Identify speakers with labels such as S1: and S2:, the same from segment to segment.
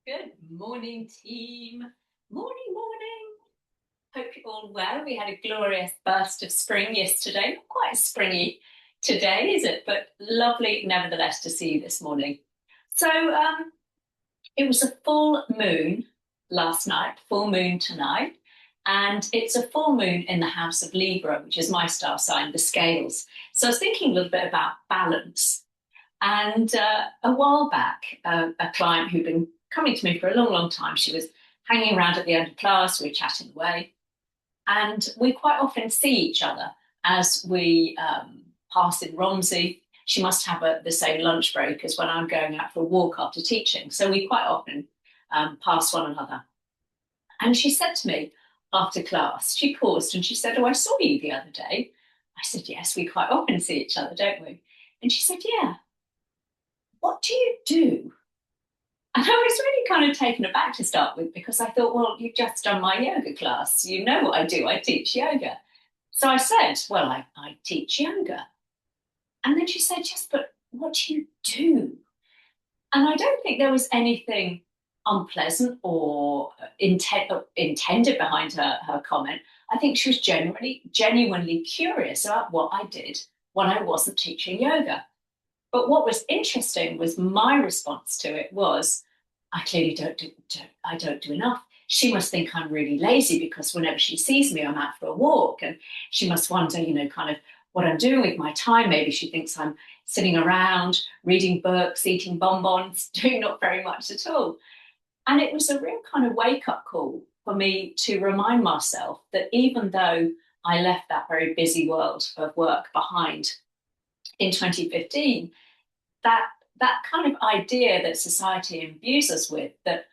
S1: Good morning, team. Morning, morning. Hope you're all well. We had a glorious burst of spring yesterday. Not quite springy today, is it? But lovely, nevertheless, to see you this morning. So it was a full moon last night, full moon tonight, and it's a full moon in the house of Libra, which is my star sign, the scales. So I was thinking a little bit about balance. And a while back, a client who'd been coming to me for a long, long time, she was hanging around at the end of class, we were chatting away, and we quite often see each other as we pass in Romsey. She must have the same lunch break as when I'm going out for a walk after teaching. So we quite often pass one another. And she said to me after class, she paused and she said, "Oh, I saw you the other day." I said, "Yes, we quite often see each other, don't we?" And she said, "Yeah, what do you do?" And I was really kind of taken aback to start with because I thought, well, you've just done my yoga class. You know what I do. I teach yoga. So I said, well, I teach yoga. And then she said, yes, but what do you do? And I don't think there was anything unpleasant or intended behind her comment. I think she was genuinely curious about what I did when I wasn't teaching yoga. But what was interesting was my response to it was, I clearly I don't do enough. She must think I'm really lazy because whenever she sees me, I'm out for a walk, and she must wonder, kind of what I'm doing with my time. Maybe she thinks I'm sitting around reading books, eating bonbons, doing not very much at all. And it was a real kind of wake up call for me to remind myself that even though I left that very busy world of work behind in 2015, that that kind of idea that society imbues us with, that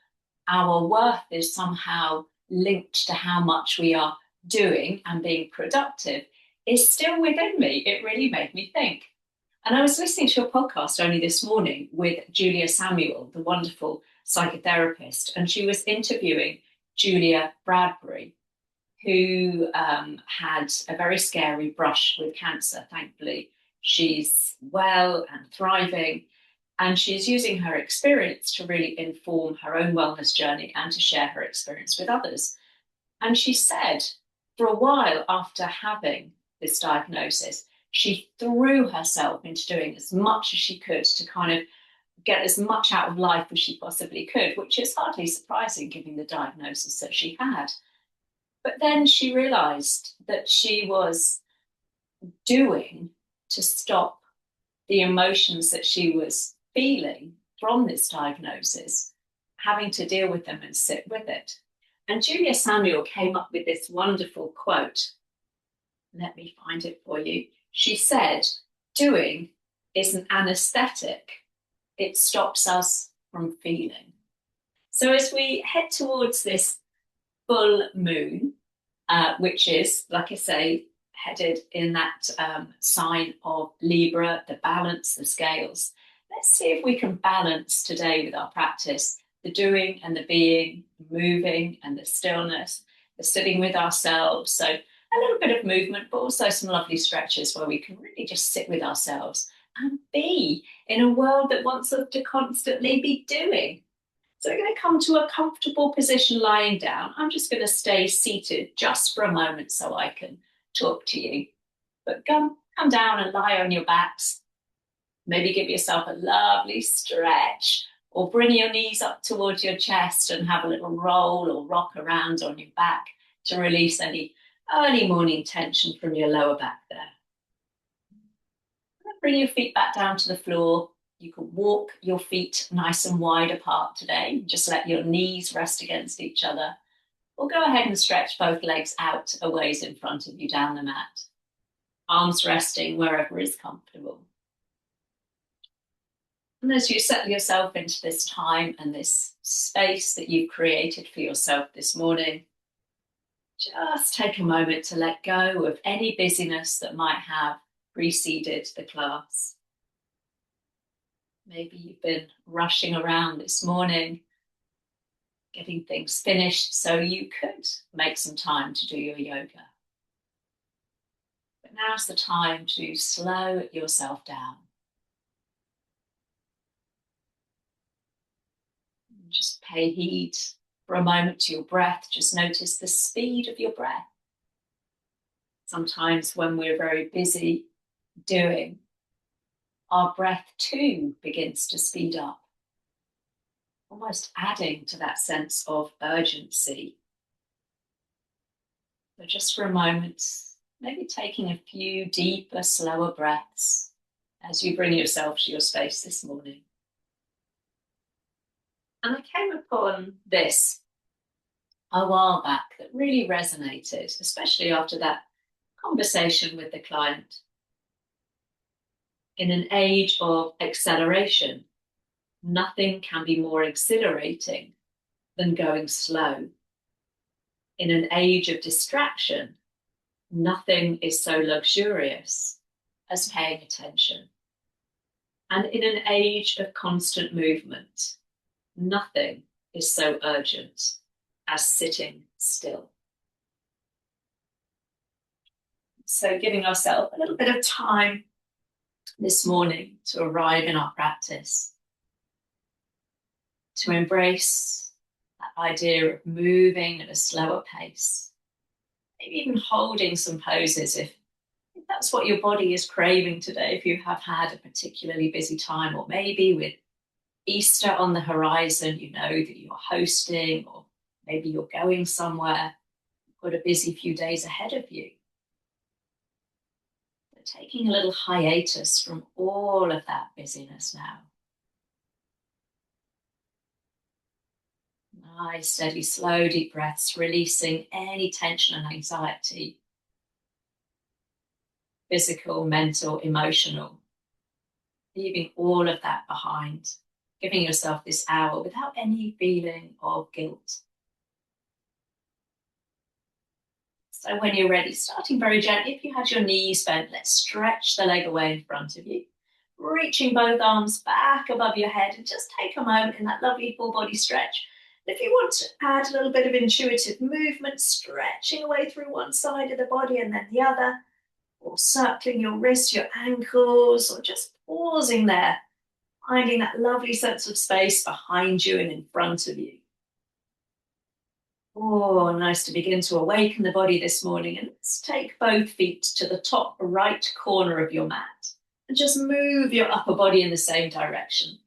S1: our worth is somehow linked to how much we are doing and being productive, is still within me. It really made me think. And I was listening to a podcast only this morning with Julia Samuel, the wonderful psychotherapist, and she was interviewing Julia Bradbury, who had a very scary brush with cancer. Thankfully, she's well and thriving, and she's using her experience to really inform her own wellness journey and to share her experience with others. And she said, for a while after having this diagnosis, she threw herself into doing as much as she could to kind of get as much out of life as she possibly could, which is hardly surprising given the diagnosis that she had. But then she realized that she was doing to stop the emotions that she was feeling from this diagnosis, having to deal with them and sit with it. And Julia Samuel came up with this wonderful quote. Let me find it for you. She said, doing is an anesthetic. It stops us from feeling. So as we head towards this full moon, which is, like I say, headed in that sign of Libra, the balance, the scales. Let's see if we can balance today with our practice the doing and the being, the moving and the stillness, the sitting with ourselves. So a little bit of movement, but also some lovely stretches where we can really just sit with ourselves and be in a world that wants us to constantly be doing. So we're going to come to a comfortable position lying down. I'm just going to stay seated just for a moment so I can talk to you. But come down and lie on your backs. Maybe give yourself a lovely stretch or bring your knees up towards your chest and have a little roll or rock around on your back to release any early morning tension from your lower back there. Bring your feet back down to the floor. You can walk your feet nice and wide apart today. Just let your knees rest against each other. Or go ahead and stretch both legs out a ways in front of you down the mat. Arms resting wherever is comfortable. And as you settle yourself into this time and this space that you've created for yourself this morning, just take a moment to let go of any busyness that might have preceded the class. Maybe you've been rushing around this morning, getting things finished so you could make some time to do your yoga. But now's the time to slow yourself down. Just pay heed for a moment to your breath. Just notice the speed of your breath. Sometimes when we're very busy doing, our breath too begins to speed up, almost adding to that sense of urgency. So just for a moment, maybe taking a few deeper, slower breaths as you bring yourself to your space this morning. And I came upon this a while back that really resonated, especially after that conversation with the client. In an age of acceleration, nothing can be more exhilarating than going slow. In an age of distraction, nothing is so luxurious as paying attention. And in an age of constant movement, nothing is so urgent as sitting still. So giving ourselves a little bit of time this morning to arrive in our practice, to embrace that idea of moving at a slower pace, maybe even holding some poses if that's what your body is craving today, if you have had a particularly busy time, or maybe with Easter on the horizon, you know that you're hosting, or maybe you're going somewhere, you've got a busy few days ahead of you. But taking a little hiatus from all of that busyness now. Nice, steady, slow, deep breaths, releasing any tension and anxiety, physical, mental, emotional, leaving all of that behind, giving yourself this hour without any feeling of guilt. So when you're ready, starting very gently, if you had your knees bent, let's stretch the leg away in front of you, reaching both arms back above your head, and just take a moment in that lovely full body stretch. If you want to add a little bit of intuitive movement, stretching away through one side of the body and then the other, or circling your wrists, your ankles, or just pausing there, finding that lovely sense of space behind you and in front of you. Oh, nice to begin to awaken the body this morning. And let's take both feet to the top right corner of your mat and just move your upper body in the same direction.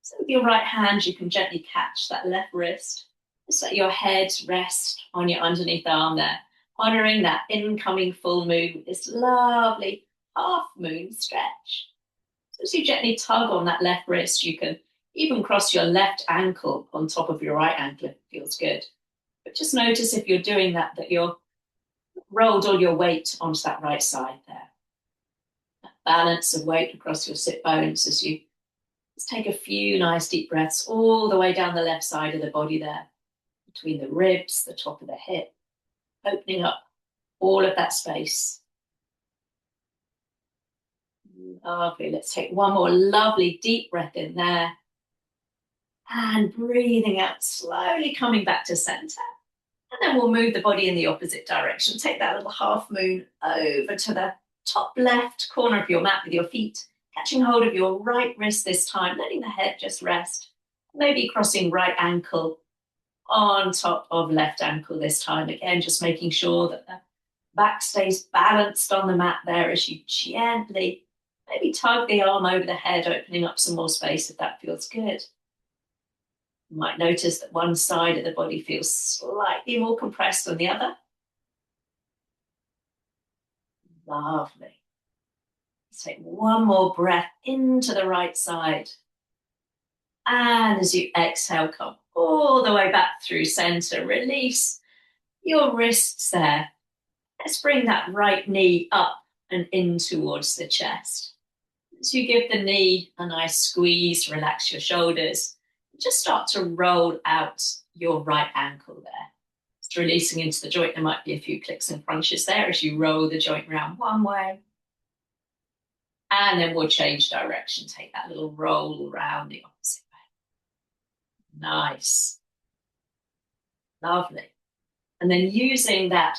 S1: So with your right hand, you can gently catch that left wrist. Just let your head rest on your underneath arm there, honoring that incoming full moon with this lovely half moon stretch. So as you gently tug on that left wrist, you can even cross your left ankle on top of your right ankle if it feels good. But just notice if you're doing that, that you're rolled all your weight onto that right side there. That balance of weight across your sit bones as you just take a few nice deep breaths all the way down the left side of the body there, between the ribs, the top of the hip, opening up all of that space. Lovely. Let's take one more lovely deep breath in there. And breathing out, slowly coming back to center. And then we'll move the body in the opposite direction. Take that little half moon over to the top left corner of your mat with your feet, catching hold of your right wrist this time, letting the head just rest. Maybe crossing right ankle on top of left ankle this time. Again, just making sure that the back stays balanced on the mat there as you gently maybe tug the arm over the head, opening up some more space if that feels good. You might notice that one side of the body feels slightly more compressed than the other. Lovely. Let's take one more breath into the right side. And as you exhale, come all the way back through center. Release your wrists there. Let's bring that right knee up and in towards the chest. As you give the knee a nice squeeze, relax your shoulders. Just start to roll out your right ankle there. Just releasing into the joint. There might be a few clicks and crunches there as you roll the joint around one way. And then we'll change direction. Take that little roll around the opposite way. Nice. Lovely. And then using that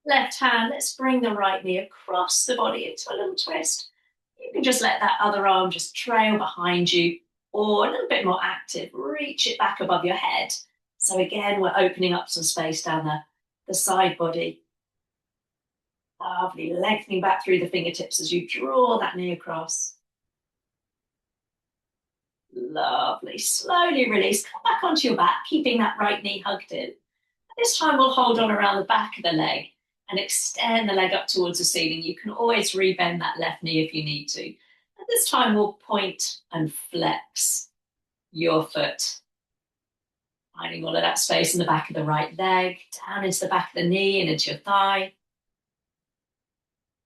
S1: left hand, let's bring the right knee across the body into a little twist. You can just let that other arm just trail behind you, or a little bit more active, reach it back above your head. So again, we're opening up some space down the side body. Lovely, lengthening back through the fingertips as you draw that knee across. Lovely, slowly release, come back onto your back, keeping that right knee hugged in. This time we'll hold on around the back of the leg and extend the leg up towards the ceiling. You can always rebend that left knee if you need to. And this time we'll point and flex your foot. Finding all of that space in the back of the right leg, down into the back of the knee and into your thigh.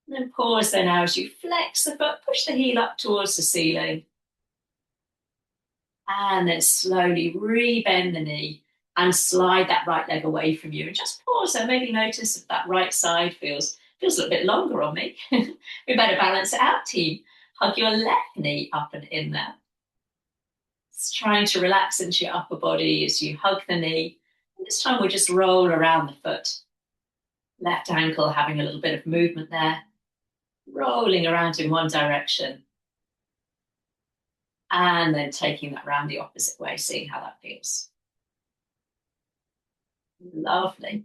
S1: And then pause there now as you flex the foot, push the heel up towards the ceiling. And then slowly rebend the knee and slide that right leg away from you. And just pause there, maybe notice if that right side feels a little bit longer on me. We better balance it out, team. Hug your left knee up and in there. It's trying to relax into your upper body as you hug the knee. And this time we'll just roll around the foot. Left ankle having a little bit of movement there. Rolling around in one direction. And then taking that round the opposite way, seeing how that feels. Lovely.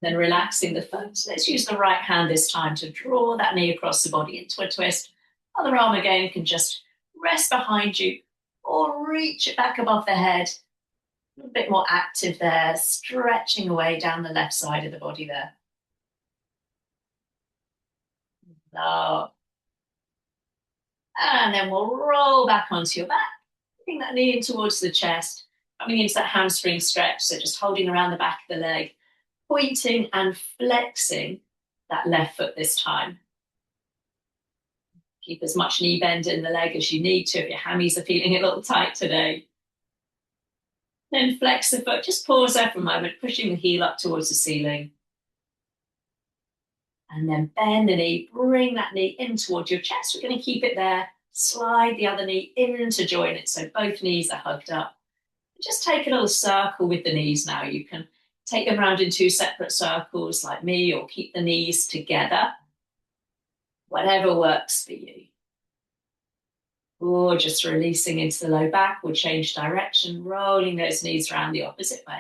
S1: Then relaxing the foot. Let's use the right hand this time to draw that knee across the body into a twist. Other arm again can just rest behind you or reach it back above the head. A little bit more active there, stretching away down the left side of the body there. Love. And then we'll roll back onto your back, putting that knee in towards the chest, coming into that hamstring stretch. So just holding around the back of the leg, pointing and flexing that left foot this time. Keep as much knee bend in the leg as you need to if your hammies are feeling a little tight today. Then flex the foot, just pause there for a moment, pushing the heel up towards the ceiling. And then bend the knee, bring that knee in towards your chest. We're going to keep it there. Slide the other knee in to join it so both knees are hugged up. Just take a little circle with the knees now. You can take them around in two separate circles like me, or keep the knees together. Whatever works for you. Or just releasing into the low back. We'll change direction, rolling those knees around the opposite way.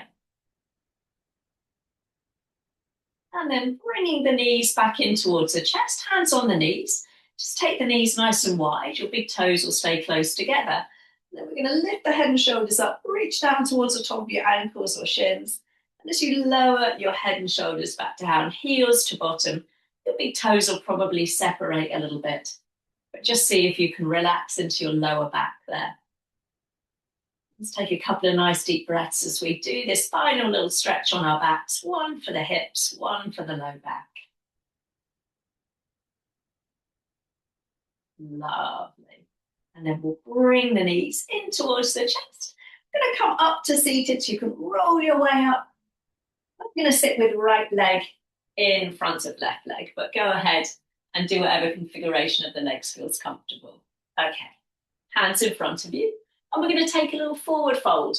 S1: And then bringing the knees back in towards the chest, hands on the knees. Just take the knees nice and wide. Your big toes will stay close together. And then we're going to lift the head and shoulders up, reach down towards the top of your ankles or shins. And as you lower your head and shoulders back down, heels to bottom, your big toes will probably separate a little bit. But just see if you can relax into your lower back there. Let's take a couple of nice deep breaths as we do this final little stretch on our backs. One for the hips, one for the low back. Lovely. And then we'll bring the knees in towards the chest. We're going to come up to seated so you can roll your way up. I'm going to sit with right leg in front of left leg, but go ahead and do whatever configuration of the legs feels comfortable. Okay, hands in front of you. And we're going to take a little forward fold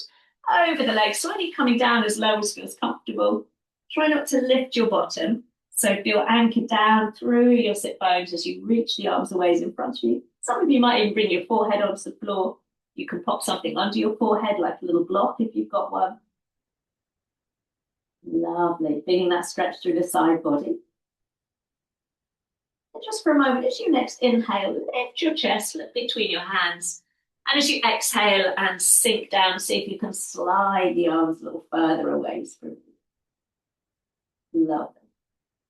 S1: over the legs, slightly coming down as low as feels comfortable. Try not to lift your bottom. So feel anchored down through your sit bones as you reach the arms away in front of you. Some of you might even bring your forehead onto the floor. You can pop something under your forehead, like a little block if you've got one. Lovely. Feeling that stretch through the side body. And just for a moment, as you next inhale, lift your chest, look between your hands. And as you exhale and sink down, see if you can slide the arms a little further away from you. Lovely.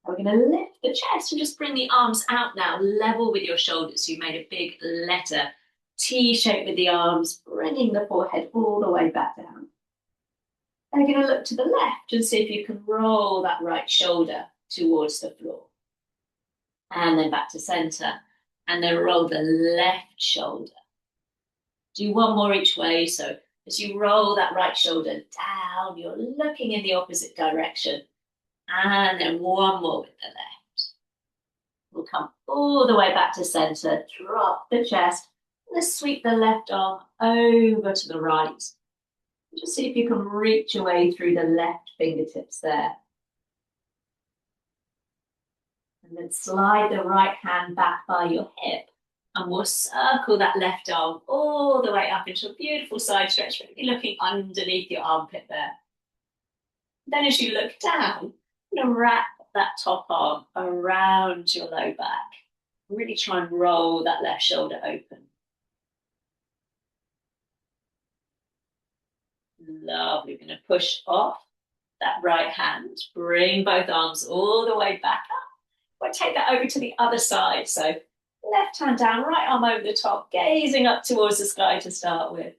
S1: We're going to lift the chest and just bring the arms out now, level with your shoulders. So you made a big letter T shape with the arms, bringing the forehead all the way back down. And you're going to look to the left and see if you can roll that right shoulder towards the floor. And then back to center. And then roll the left shoulder. Do one more each way. So as you roll that right shoulder down, you're looking in the opposite direction. And then one more with the left. We'll come all the way back to center, drop the chest, and then sweep the left arm over to the right. Just see if you can reach your way through the left fingertips there. And then slide the right hand back by your hip And we'll circle that left arm all the way up into a beautiful side stretch, really looking underneath your armpit there. Then as you look down, you're going to wrap that top arm around your low back. Really try and roll that left shoulder open. Lovely. We're going to push off that right hand. Bring both arms all the way back up. We'll take that over to the other side. So left hand down, right arm over the top, gazing up towards the sky to start with.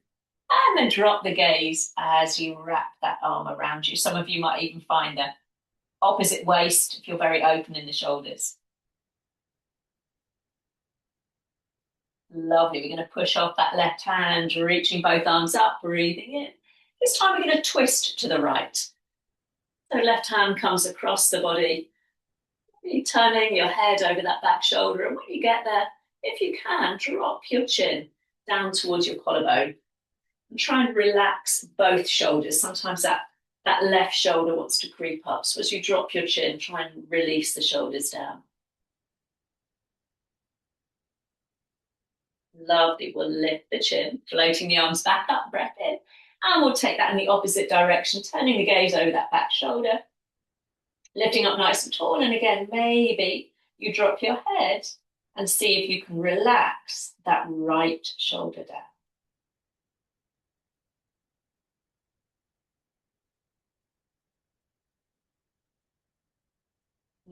S1: And then drop the gaze as you wrap that arm around you. Some of you might even find the opposite waist if you're very open in the shoulders. Lovely. We're going to push off that left hand, reaching both arms up, breathing in. This time we're going to twist to the right. So left hand comes across the body, really turning your head over that back shoulder. And when you get there, if you can, drop your chin down towards your collarbone. And try and relax both shoulders. Sometimes that left shoulder wants to creep up. So as you drop your chin, try and release the shoulders down. Lovely. We'll lift the chin, floating the arms back up, breath in. And we'll take that in the opposite direction, turning the gaze over that back shoulder. Lifting up nice and tall. And again, maybe you drop your head and see if you can relax that right shoulder down.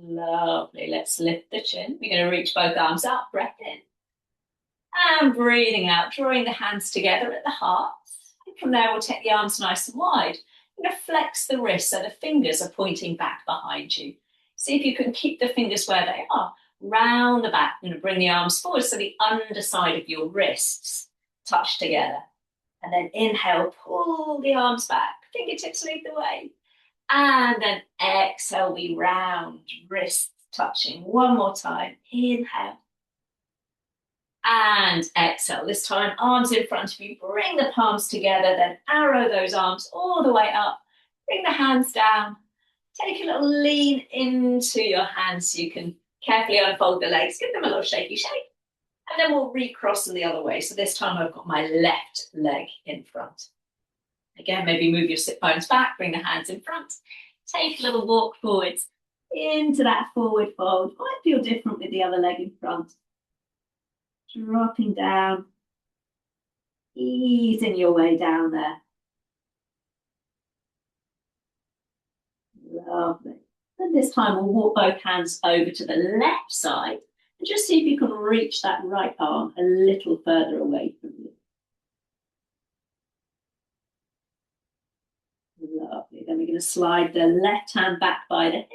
S1: Lovely. Let's lift the chin. We're going to reach both arms up, breath in. And breathing out, drawing the hands together at the heart. And from there, we'll take the arms nice and wide. We're going to flex the wrists so the fingers are pointing back behind you. See if you can keep the fingers where they are. Round the back. We're going to bring the arms forward so the underside of your wrists touch together. And then inhale, pull the arms back. Fingertips lead the way. And then exhale, we round, wrists touching. One more time. Inhale. And exhale. This time, arms in front of you. Bring the palms together, then arrow those arms all the way up. Bring the hands down. Take a little lean into your hands so you can carefully unfold the legs. Give them a little shaky shake. And then we'll recross them the other way. So this time I've got my left leg in front. Again, maybe move your sit bones back, bring the hands in front. Take a little walk forwards into that forward fold. Might feel different with the other leg in front. Dropping down, easing your way down there. Lovely. And this time we'll walk both hands over to the left side and just see if you can reach that right arm a little further away from you. Lovely. Then we're going to slide the left hand back by the hip,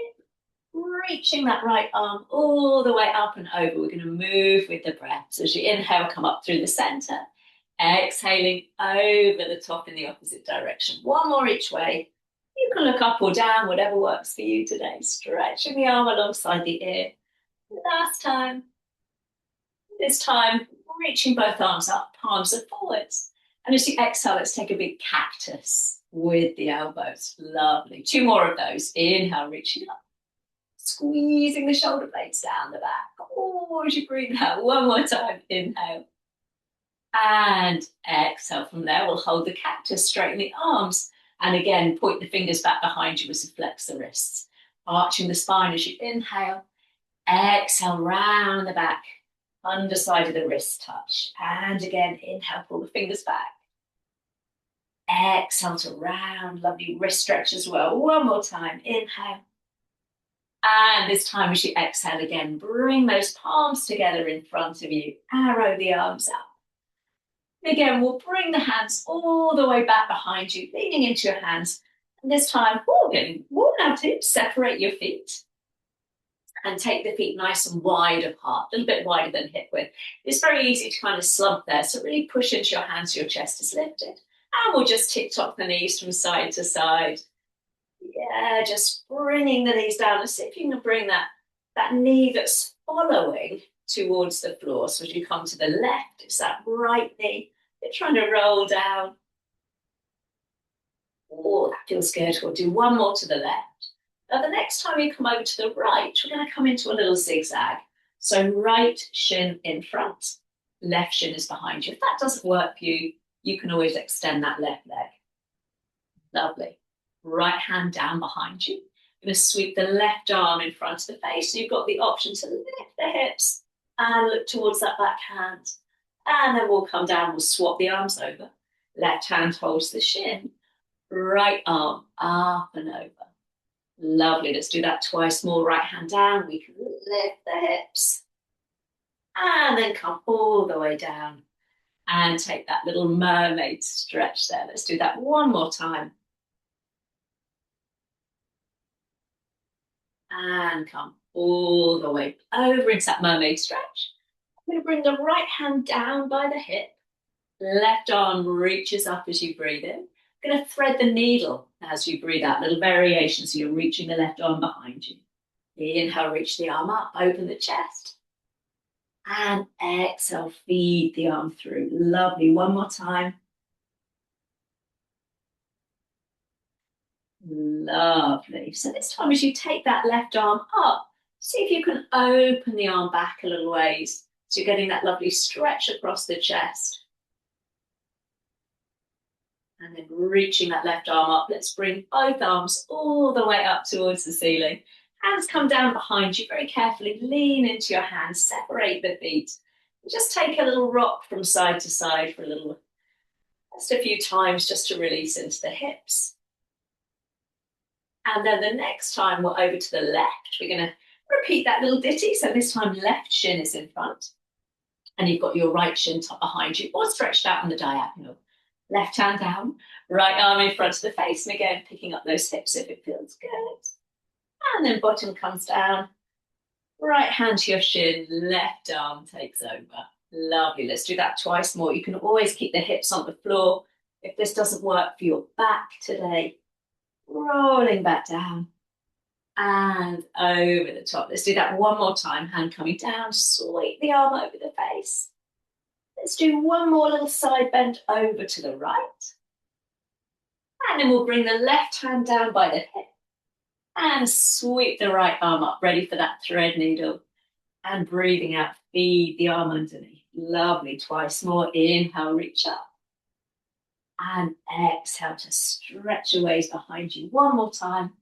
S1: reaching that right arm all the way up and over. We're going to move with the breath. So as you inhale, come up through the center. Exhaling over the top in the opposite direction. One more each way. You can look up or down, whatever works for you today. Stretching the arm alongside the ear. Last time. This time, reaching both arms up, palms are forwards. And as you exhale, let's take a big cactus with the elbows. Lovely. Two more of those. Inhale, reaching up. Squeezing the shoulder blades down the back. Oh, as you breathe out. One more time. Inhale. And exhale. From there, we'll hold the cactus, straighten the arms. And again, point the fingers back behind you as you flex the wrists. Arching the spine as you inhale. Exhale, round the back. Underside of the wrist touch. And again, inhale, pull the fingers back. Exhale to round. Lovely wrist stretch as well. One more time. Inhale. And this time as you exhale again, bring those palms together in front of you. Arrow the arms up. Again, we'll bring the hands all the way back behind you, leaning into your hands. And this time, getting worn out hips, separate your feet. And take the feet nice and wide apart, a little bit wider than hip width. It's very easy to kind of slump there, so really push into your hands so your chest is lifted. And we'll just tick-tock the knees from side to side. Yeah, just bringing the knees down. And see if you can bring that knee that's following towards the floor. So as you come to the left, it's that right knee. You're trying to roll down. Oh, that feels good. We'll do one more to the left. Now, the next time you come over to the right, we're going to come into a little zigzag. So right shin in front. left shin is behind you. If that doesn't work for you, you can always extend that left leg. Lovely. Right hand down behind you. You're going to sweep the left arm in front of the face. So you've got the option to lift the hips and look towards that back hand. And then we'll come down, we'll swap the arms over. Left hand holds the shin. Right arm up and over. Lovely. Let's do that twice more. Right hand down. We can lift the hips. And then come all the way down. And take that little mermaid stretch there. Let's do that one more time. And come all the way over into that mermaid stretch. I'm going to bring the right hand down by the hip. Left arm reaches up as you breathe in. I'm going to thread the needle as you breathe out. Little variation, so you're reaching the left arm behind you. Inhale, reach the arm up, open the chest. And exhale, feed the arm through. Lovely. One more time. Lovely. So this time as you take that left arm up, see if you can open the arm back a little ways. So you're getting that lovely stretch across the chest. And then reaching that left arm up. Let's bring both arms all the way up towards the ceiling. Hands come down behind you. Very carefully lean into your hands. Separate the feet. And just take a little rock from side to side for a little, just a few times just to release into the hips. And then the next time we're over to the left. We're going to repeat that little ditty. So this time left shin is in front. And you've got your right shin top behind you or stretched out on the diagonal. Left hand down, right arm in front of the face. And again, picking up those hips if it feels good. And then bottom comes down. Right hand to your shin, left arm takes over. Lovely. Let's do that twice more. You can always keep the hips on the floor. If this doesn't work for your back today, rolling back down and over the top. Let's do that one more time. Hand coming down, sweep the arm over the face. Let's do one more little side bend over to the right. And then we'll bring the left hand down by the hip and sweep the right arm up, ready for that thread needle. And breathing out, feed the arm underneath. Lovely. Twice more. Inhale, reach up. And exhale to stretch your waist behind you. One more time.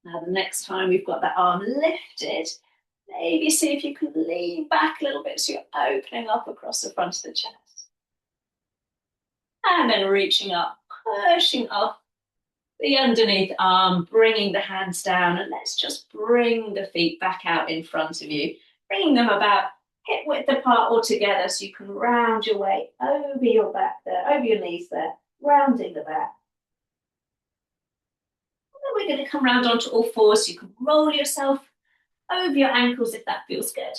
S1: Now the next time we've got that arm lifted, maybe see if you can lean back a little bit so you're opening up across the front of the chest. And then reaching up, pushing up the underneath arm, bringing the hands down, and let's just bring the feet back out in front of you, bringing them about hip width apart all together so you can round your way over your back there, over your knees there, rounding the back. And then we're going to come round onto all fours so you can roll yourself over your ankles if that feels good.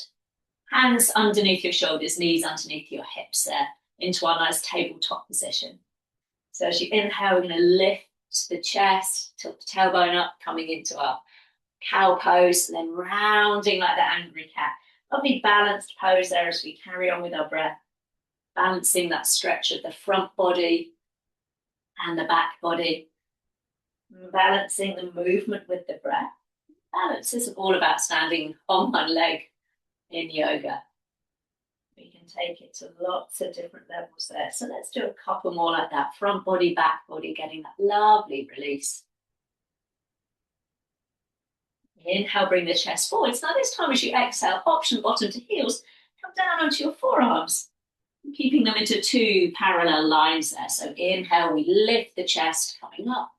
S1: Hands underneath your shoulders, knees underneath your hips there, into our nice tabletop position. So as you inhale, we're going to lift the chest, tilt the tailbone up, coming into our cow pose, and then rounding like the angry cat. Lovely balanced pose there as we carry on with our breath. Balancing that stretch of the front body and the back body. Balancing the movement with the breath. Balance isn't all about standing on one leg in yoga. We can take it to lots of different levels there. So let's do a couple more like that. Front body, back body, getting that lovely release. Inhale, bring the chest forwards. Now this time as you exhale, option bottom to heels, come down onto your forearms, keeping them into two parallel lines there. So inhale, we lift the chest, coming up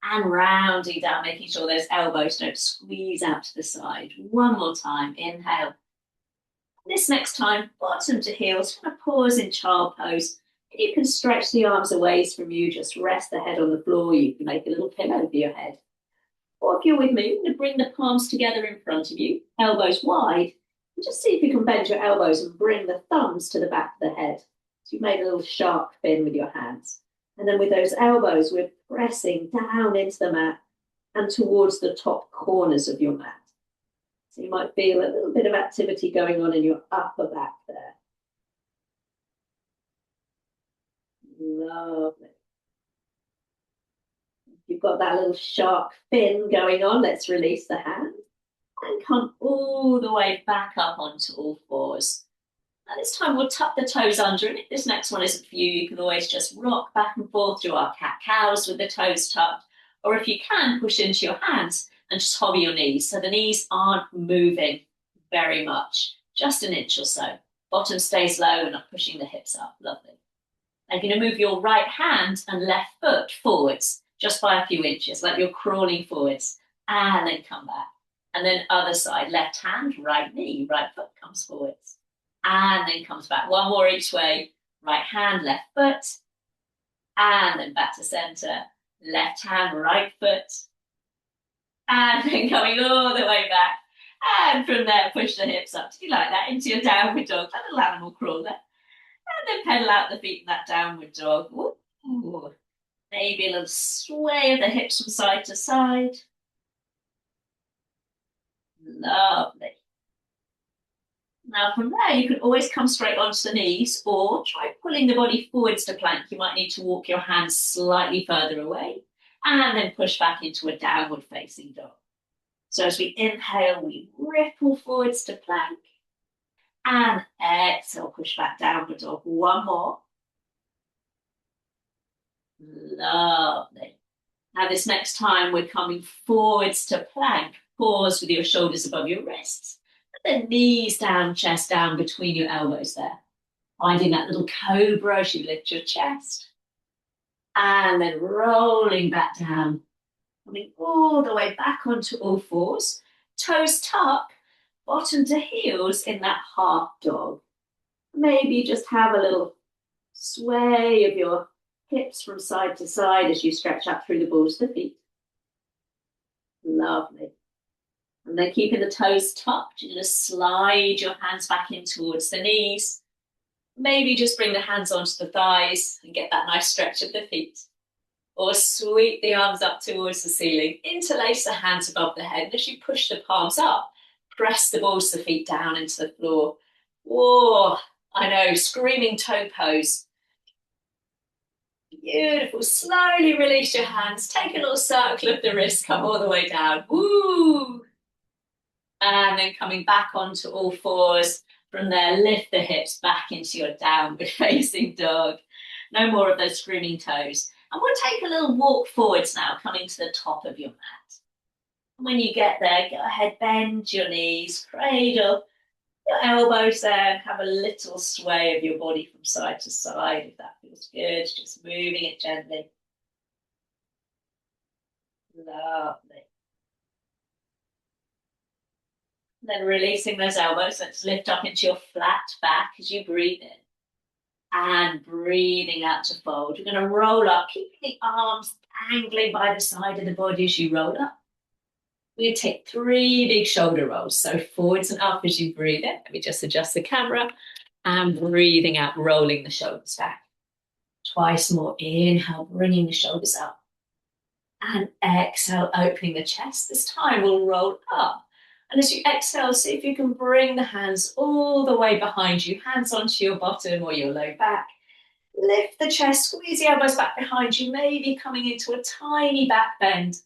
S1: and rounding down, making sure those elbows don't squeeze out to the side. One more time, inhale. This next time, bottom to heels, kind of pause in child pose. You can stretch the arms away from you, just rest the head on the floor. You can make a little pillow for your head. Or if you're with me, you're going to bring the palms together in front of you, elbows wide, and just see if you can bend your elbows and bring the thumbs to the back of the head. So you've made a little shark fin with your hands. And then with those elbows, we're pressing down into the mat and towards the top corners of your mat. So you might feel a little bit of activity going on in your upper back there. Lovely. You've got that little shark fin going on. Let's release the hand. and come all the way back up onto all fours. Now this time we'll tuck the toes under, and if this next one isn't for you, you can always just rock back and forth through our cat-cows with the toes tucked, or if you can, push into your hands and just hobble your knees, so the knees aren't moving very much, just an inch or so. Bottom stays low and not pushing the hips up, lovely. Now you're going to move your right hand and left foot forwards, just by a few inches, like you're crawling forwards, and then come back. And then other side, left hand, right knee, right foot comes forwards, and then comes back. One more each way, right hand, left foot, and then back to center, left hand, right foot, and then coming all the way back. And from there, push the hips up. Do you like that? Into your downward dog, that little animal crawler. And then pedal out the feet in that downward dog. Ooh. Maybe a little sway of the hips from side to side. Lovely. Now from there, you can always come straight onto the knees or try pulling the body forwards to plank. You might need to walk your hands slightly further away and then push back into a downward facing dog. So as we inhale, we ripple forwards to plank and exhale, push back downward dog. One more. Lovely. Now this next time we're coming forwards to plank. Pause with your shoulders above your wrists. And then knees down, chest down between your elbows there. Finding that little cobra as you lift your chest. And then rolling back down. Coming all the way back onto all fours. Toes tuck, bottom to heels in that half dog. Maybe just have a little sway of your hips from side to side as you stretch up through the balls of the feet. Lovely. And then keeping the toes tucked, you're going to slide your hands back in towards the knees. Maybe just bring the hands onto the thighs and get that nice stretch of the feet. Or sweep the arms up towards the ceiling. Interlace the hands above the head. And as you push the palms up, press the balls of the feet down into the floor. Whoa, I know, screaming toe pose. Beautiful. Slowly release your hands. Take a little circle of the wrist. Come all the way down. Woo! And then coming back onto all fours. From there, lift the hips back into your downward facing dog. No more of those screaming toes. And we'll take a little walk forwards now, coming to the top of your mat. And when you get there, go ahead, bend your knees, cradle your elbows there, and have a little sway of your body from side to side, if that feels good. Just moving it gently. Lovely. Then releasing those elbows, let's lift up into your flat back as you breathe in. And breathing out to fold. You're going to roll up, keeping the arms dangling by the side of the body as you roll up. We're going to take 3 big shoulder rolls. So forwards and up as you breathe in. Let me just adjust the camera. And breathing out, rolling the shoulders back. Twice more. Inhale, bringing the shoulders up. And exhale, opening the chest. This time we'll roll up. And as you exhale, see if you can bring the hands all the way behind you, hands onto your bottom or your low back. Lift the chest, squeeze the elbows back behind you, maybe coming into a tiny back bend.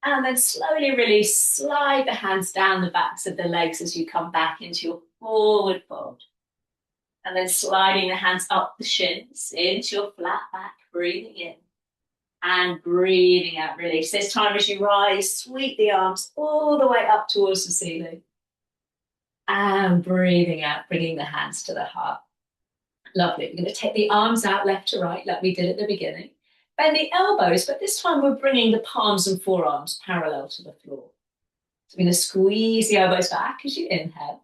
S1: And then slowly release, slide the hands down the backs of the legs as you come back into your forward fold. And then sliding the hands up the shins into your flat back, breathing in. And breathing out, release. This time as you rise, sweep the arms all the way up towards the ceiling. And breathing out, bringing the hands to the heart. Lovely. We're going to take the arms out left to right like we did at the beginning. Bend the elbows, but this time we're bringing the palms and forearms parallel to the floor. So we're going to squeeze the elbows back as you inhale.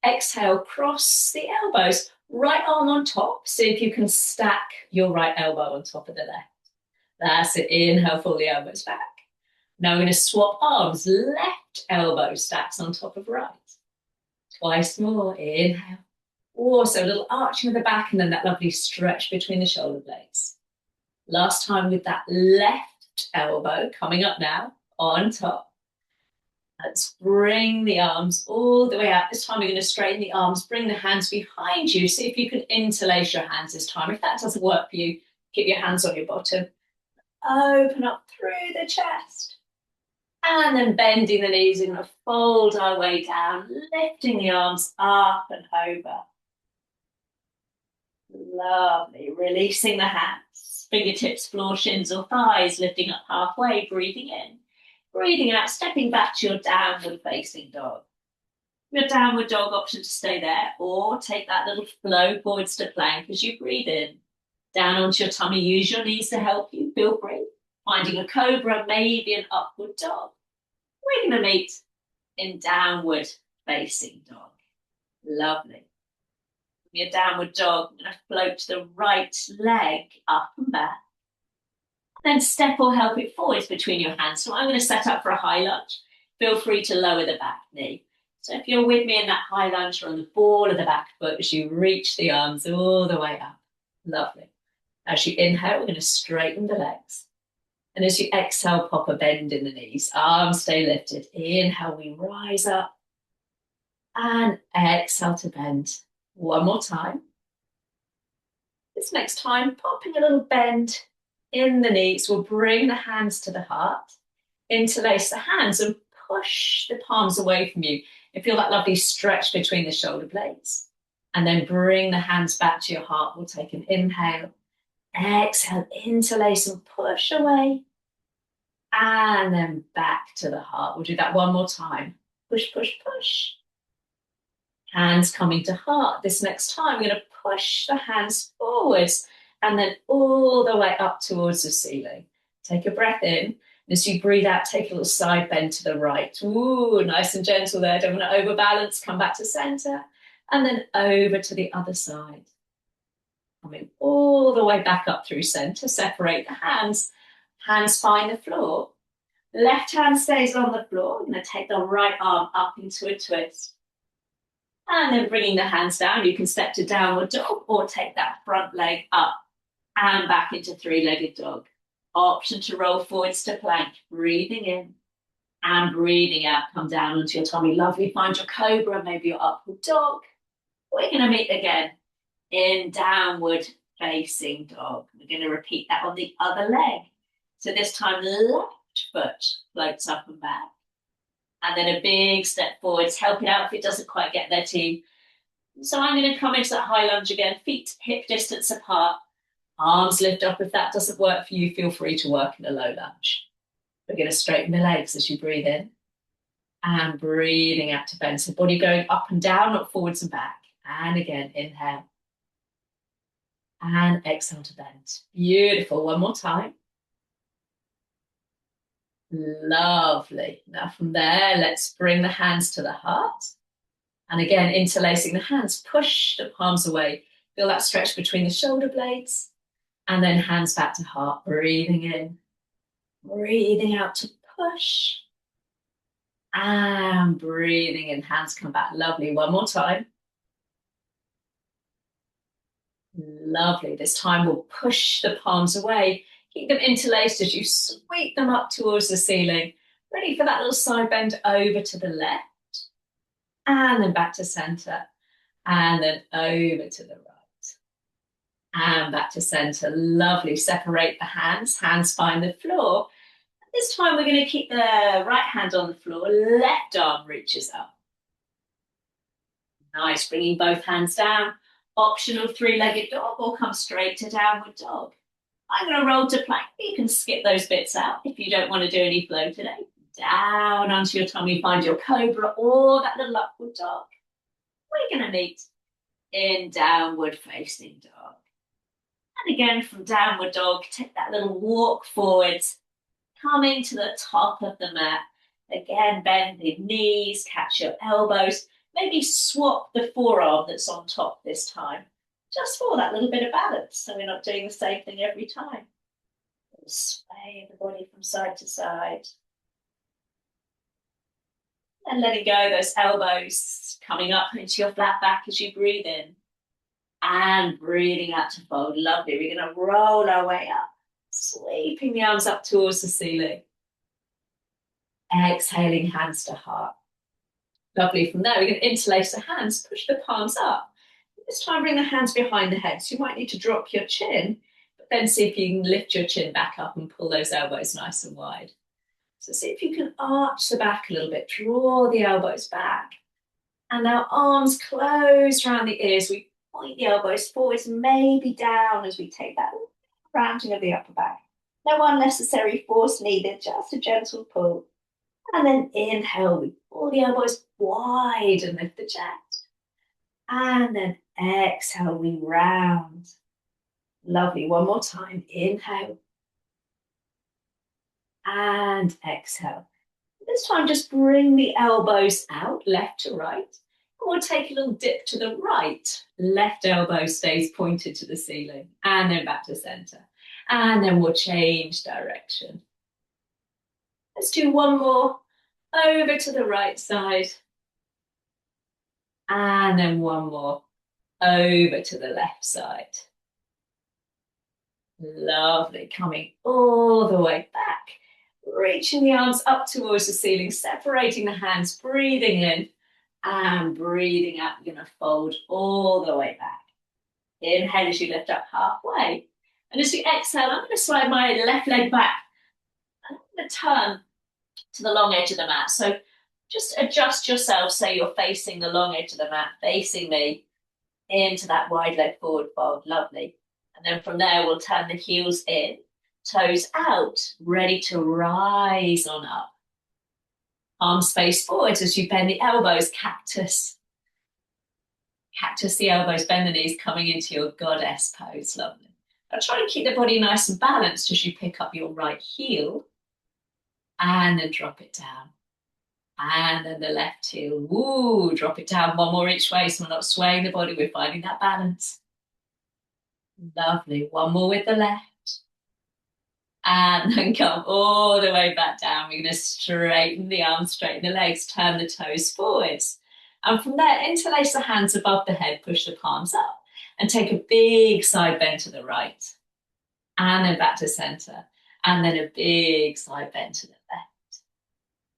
S1: Exhale, cross the elbows. Right arm on top. See if you can stack your right elbow on top of the left. That's it. Inhale, pull the elbows back. Now we're going to swap arms. Left elbow stacks on top of right. Twice more. Inhale. Also a little arching of the back and then that lovely stretch between the shoulder blades. Last time with that left elbow coming up now on top. Let's bring the arms all the way out. This time we're going to straighten the arms, bring the hands behind you. See if you can interlace your hands this time. If that doesn't work for you, keep your hands on your bottom. Open up through the chest. And then bending the knees, we're going to fold our way down, lifting the arms up and over. Lovely. Releasing the hands, fingertips, floor, shins or thighs, lifting up halfway, breathing in. Breathing out, stepping back to your downward facing dog. Your downward dog option to stay there, or take that little flow forwards to plank as you breathe in. Down onto your tummy, use your knees to help you, feel free. Finding a cobra, maybe an upward dog. We're going to meet in downward facing dog. Lovely. From your downward dog, I'm going to float the right leg up and back. Then step or help it forwards between your hands. So I'm going to set up for a high lunge. Feel free to lower the back knee. So if you're with me in that high lunge, you're on the ball of the back foot as you reach the arms all the way up. Lovely. As you inhale, we're going to straighten the legs. And as you exhale, pop a bend in the knees. Arms stay lifted. Inhale, we rise up. And exhale to bend. One more time. This next time, popping a little bend in the knees. We'll bring the hands to the heart. Interlace the hands and push the palms away from you. And feel that lovely stretch between the shoulder blades. And then bring the hands back to your heart. We'll take an inhale. Exhale, interlace and push away. And then back to the heart. We'll do that one more time. Push, push, push. Hands coming to heart. This next time, we're going to push the hands forwards and then all the way up towards the ceiling. Take a breath in. As you breathe out, take a little side bend to the right. Ooh, nice and gentle there. Don't want to overbalance. Come back to center. And then over to the other side. Coming all the way back up through center. Separate the hands. Hands find the floor. Left hand stays on the floor. We're going to take the right arm up into a twist. And then bringing the hands down, you can step to downward dog or take that front leg up and back into three-legged dog. Option to roll forwards to plank. Breathing in and breathing out. Come down onto your tummy. Lovely. Find your cobra, maybe your upward dog. We're going to meet again in downward facing dog. We're going to repeat that on the other leg. So this time, left foot floats up and back. And then a big step forwards. Help it out if it doesn't quite get there too. So I'm going to come into that high lunge again. Feet hip distance apart. Arms lift up. If that doesn't work for you, feel free to work in a low lunge. We're going to straighten the legs as you breathe in. And breathing out to bend. So body going up and down, not forwards and back. And again, inhale. And exhale to bend. Beautiful. One more time. Lovely. Now from there, let's bring the hands to the heart. And again, interlacing the hands, push the palms away. Feel that stretch between the shoulder blades. And then hands back to heart, breathing in. Breathing out to push. And breathing in, hands come back. Lovely. One more time. Lovely. This time we'll push the palms away. Keep them interlaced as you sweep them up towards the ceiling. Ready for that little side bend over to the left. And then back to center. And then over to the right. And back to center. Lovely. Separate the hands. Hands find the floor. This time we're going to keep the right hand on the floor. Left arm reaches up. Nice. Bringing both hands down. Optional three-legged dog or come straight to downward dog. I'm going to roll to plank. You can skip those bits out if you don't want to do any flow today. Down onto your tummy, find your cobra or that little upward dog. We're going to meet in downward facing dog. And again, from downward dog, take that little walk forwards, coming to the top of the mat. Again, bend the knees, catch your elbows. Maybe swap the forearm that's on top this time. Just for that little bit of balance, so we're not doing the same thing every time. We'll sway the body from side to side. And letting go those elbows, coming up into your flat back as you breathe in. And breathing out to fold. Lovely. We're going to roll our way up, sweeping the arms up towards the ceiling. Exhaling, hands to heart. Lovely. From there, we're going to interlace the hands, push the palms up. This time, bring the hands behind the head. So you might need to drop your chin, but then see if you can lift your chin back up and pull those elbows nice and wide. So see if you can arch the back a little bit, draw the elbows back. And now arms close around the ears. We point the elbows forwards, maybe down as we take that rounding of the upper back. No unnecessary force needed, just a gentle pull. And then inhale, we pull the elbows wide and lift the chest. And then exhale, we round. Lovely. One more time. Inhale. And exhale. This time, just bring the elbows out, left to right. And we'll take a little dip to the right. Left elbow stays pointed to the ceiling. And then back to center. And then we'll change direction. Let's do one more. Over to the right side. And then one more. Over to the left side. Lovely. Coming all the way back. Reaching the arms up towards the ceiling, separating the hands, breathing in and breathing out. You're going to fold all the way back. Inhale as you lift up halfway. And as you exhale, I'm going to slide my left leg back. I'm going to turn to the long edge of the mat. So just adjust yourself so you're facing the long edge of the mat, facing me into that wide leg forward fold. Lovely. And then from there, we'll turn the heels in, toes out, ready to rise on up. Arms face forwards as you bend the elbows, cactus. Cactus the elbows, bend the knees, coming into your goddess pose. Lovely. Now try to keep the body nice and balanced as you pick up your right heel and then drop it down. And then the left heel, woo, drop it down. One more each way so we're not swaying the body, we're finding that balance. Lovely. One more with the left. And then come all the way back down. We're going to straighten the arms, straighten the legs, turn the toes forwards. And from there, interlace the hands above the head, push the palms up, and take a big side bend to the right. And then back to center. And then a big side bend to the left.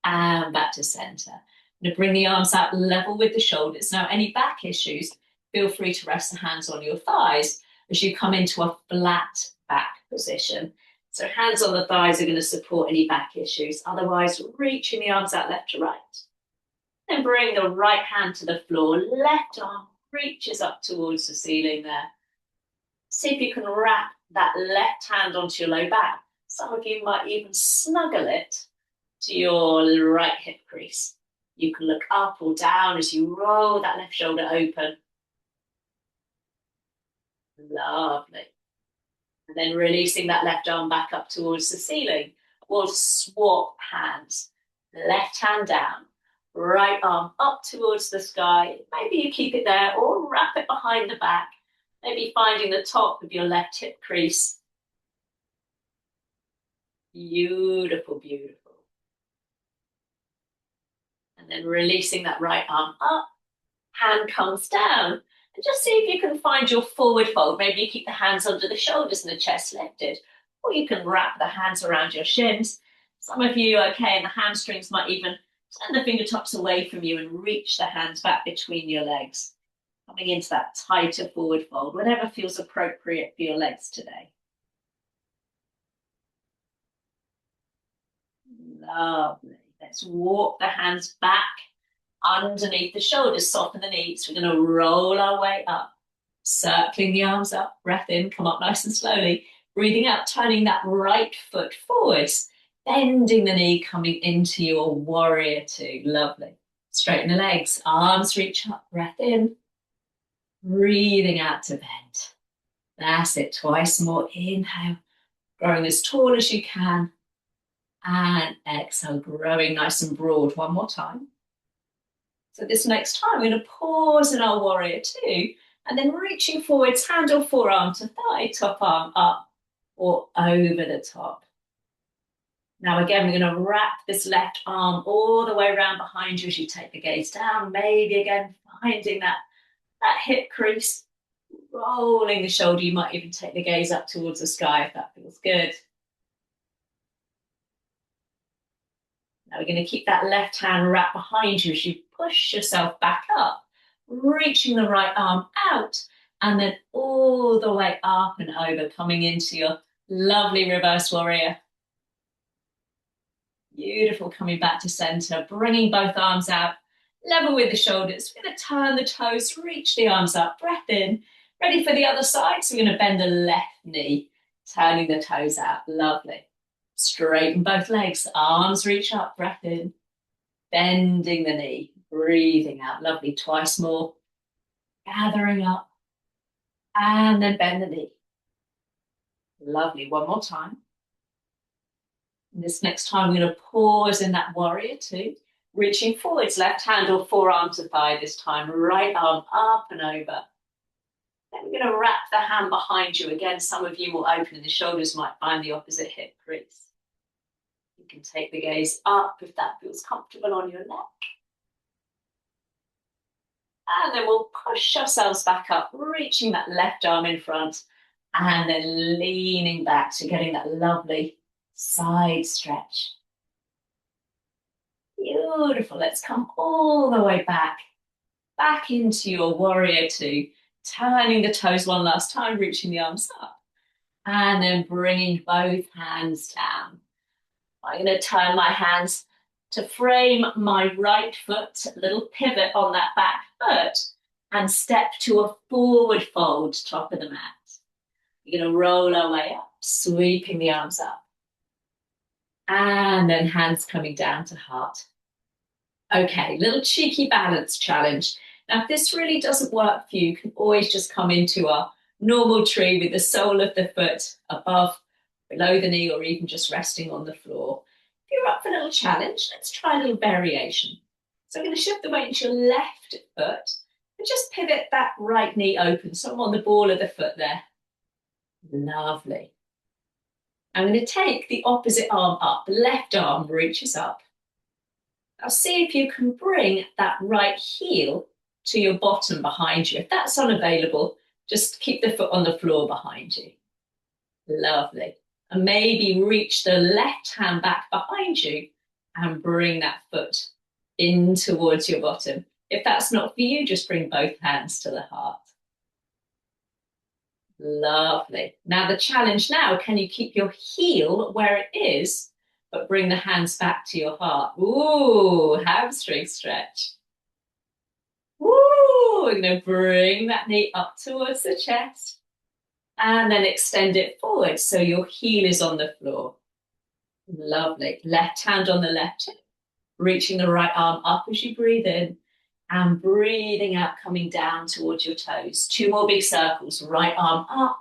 S1: And back to center. I'm going to bring the arms out level with the shoulders. Now, any back issues, feel free to rest the hands on your thighs as you come into a flat back position. So hands on the thighs are going to support any back issues. Otherwise, reaching the arms out left to right. Then bring the right hand to the floor. Left arm reaches up towards the ceiling there. See if you can wrap that left hand onto your low back. Some of you might even snuggle it to your right hip crease. You can look up or down as you roll that left shoulder open. Lovely. And then releasing that left arm back up towards the ceiling. We'll swap hands. Left hand down. Right arm up towards the sky. Maybe you keep it there or wrap it behind the back. Maybe finding the top of your left hip crease. Beautiful, beautiful. And then releasing that right arm up. Hand comes down. And just see if you can find your forward fold. Maybe you keep the hands under the shoulders and the chest lifted. Or you can wrap the hands around your shins. Some of you, okay, and the hamstrings might even send the fingertips away from you and reach the hands back between your legs. Coming into that tighter forward fold, whatever feels appropriate for your legs today. Lovely. Let's walk the hands back underneath the shoulders, soften the knees. We're going to roll our way up, circling the arms up, breath in, come up nice and slowly. Breathing out, turning that right foot forwards, bending the knee, coming into your warrior two. Lovely. Straighten the legs, arms reach up, breath in. Breathing out to bend. That's it, twice more. Inhale, growing as tall as you can. And exhale, growing nice and broad. One more time. So this next time, we're going to pause in our warrior two, and then reaching forwards, hand or forearm to thigh, top arm up or over the top. Now again, we're going to wrap this left arm all the way around behind you as you take the gaze down. Maybe again, finding that hip crease, rolling the shoulder. You might even take the gaze up towards the sky if that feels good. Now we're going to keep that left hand wrapped behind you as you push yourself back up, reaching the right arm out, and then all the way up and over, coming into your lovely reverse warrior. Beautiful, coming back to center, bringing both arms out, level with the shoulders. We're going to turn the toes, reach the arms up, breath in. Ready for the other side? So we're going to bend the left knee, turning the toes out. Lovely. Straighten both legs, arms reach up, breath in. Bending the knee, breathing out. Lovely, twice more. Gathering up, and then bend the knee. Lovely, one more time. And this next time, we're going to pause in that warrior two, reaching forwards, left hand or forearm to thigh this time, right arm up and over. Then we're going to wrap the hand behind you. Again, some of you will open and the shoulders might find the opposite hip crease. You can take the gaze up if that feels comfortable on your neck. And then we'll push ourselves back up, reaching that left arm in front, and then leaning back, so getting that lovely side stretch. Beautiful. Let's come all the way back into your warrior two, turning the toes one last time, reaching the arms up, and then bringing both hands down. I'm going to turn my hands to frame my right foot, a little pivot on that back foot, and step to a forward fold, top of the mat. We're going to roll our way up, sweeping the arms up. And then hands coming down to heart. Okay, little cheeky balance challenge. Now, if this really doesn't work for you, you can always just come into our normal tree with the sole of the foot above, below the knee, or even just resting on the floor. If you're up for a little challenge, let's try a little variation. So I'm going to shift the weight into your left foot and just pivot that right knee open. So I'm on the ball of the foot there. Lovely. I'm going to take the opposite arm up. The left arm reaches up. Now see if you can bring that right heel to your bottom behind you. If that's unavailable, just keep the foot on the floor behind you. Lovely. And maybe reach the left hand back behind you and bring that foot in towards your bottom. If that's not for you, just bring both hands to the heart. Lovely. Now the challenge now, can you keep your heel where it is, but bring the hands back to your heart? Ooh, hamstring stretch. Ooh, we're going to bring that knee up towards the chest and then extend it forward so your heel is on the floor. Lovely. Left hand on the left hip, reaching the right arm up as you breathe in and breathing out, coming down towards your toes. Two more big circles, right arm up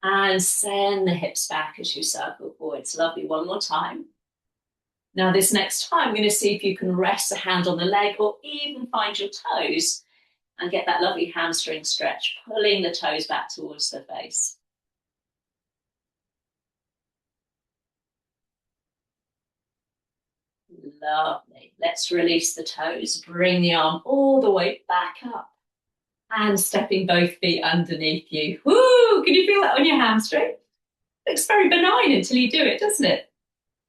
S1: and send the hips back as you circle forwards. Lovely, one more time. Now this next time, I'm going to see if you can rest a hand on the leg or even find your toes and get that lovely hamstring stretch, pulling the toes back towards the face. Lovely. Let's release the toes, bring the arm all the way back up and stepping both feet underneath you. Woo! Can you feel that on your hamstring? Looks very benign until you do it, doesn't it?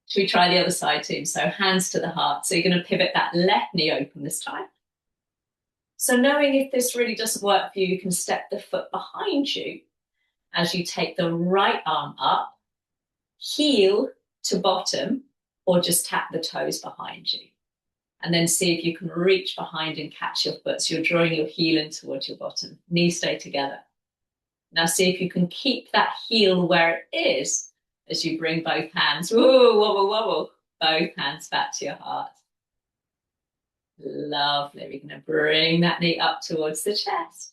S1: Should we try the other side too? So hands to the heart. So you're going to pivot that left knee open this time. So knowing if this really doesn't work for you, you can step the foot behind you as you take the right arm up, heel to bottom, or just tap the toes behind you. And then see if you can reach behind and catch your foot. So you're drawing your heel in towards your bottom. Knees stay together. Now see if you can keep that heel where it is as you bring both hands. Whoa, wobble, wobble. Both hands back to your heart. Lovely. We're going to bring that knee up towards the chest.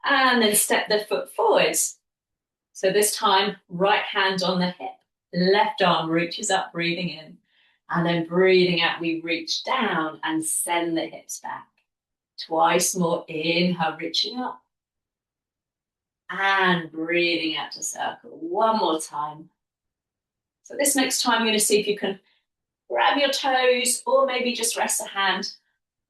S1: And then step the foot forwards. So this time, right hand on the hip. Left arm reaches up, breathing in. And then breathing out, we reach down and send the hips back. Twice more. Inhale, reaching up. And breathing out to circle. One more time. So this next time, you're going to see if you can grab your toes or maybe just rest a hand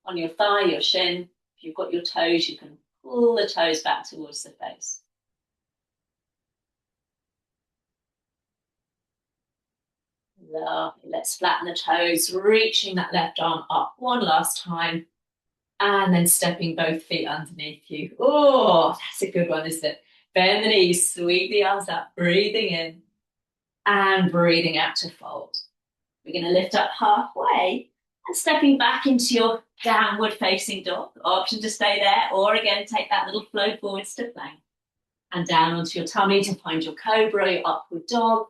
S1: on your thigh, your shin. If you've got your toes, you can pull the toes back towards the face. Lovely. Let's flatten the toes, reaching that left arm up one last time, and then stepping both feet underneath you. Oh, that's a good one, isn't it? Bend the knees, sweep the arms up, breathing in and breathing out to fold. We're going to lift up halfway and stepping back into your downward facing dog. Option to stay there, or again, take that little flow forwards to plank. And down onto your tummy to find your cobra, your upward dog.